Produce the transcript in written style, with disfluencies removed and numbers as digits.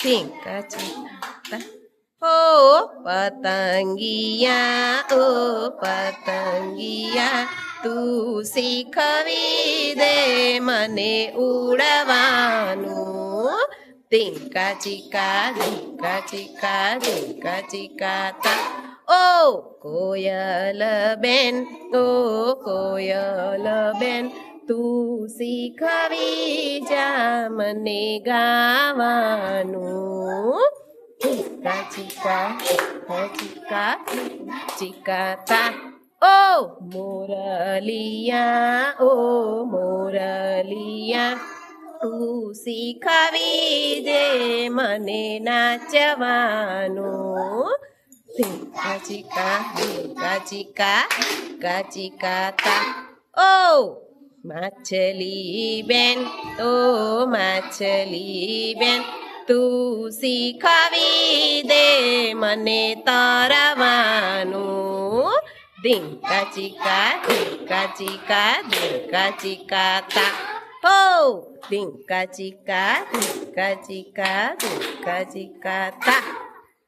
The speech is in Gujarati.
ટીંકા ચીકા ઓ પતંગિયા ઓ પતંગિયા તું શીખવી દે મને ઉડવાનું ટીંકા ચીકા ટીંકા ચીકા ટીંકા ચીકા તા ઓ કોયલ બેન તું શીખવી જા મને ગાવાનું ચીકા ચીકા ચીકા ચીકા ચીકા તા ઓ મોરલિયા તું શીખવી દે મને નાચવાનું ચીકા ચીકા ચીકા ચીકા ચીકા ચીકા તા ઓ માછલી બેન તું શીખવી દે મને તરવાનું ડીંકા ચીકા ડીંકા ચીકા ડીંકા ચીકા તા હો ડીંકા ચીકા ડીંકા ચીકા ડીંકા ચીકા તા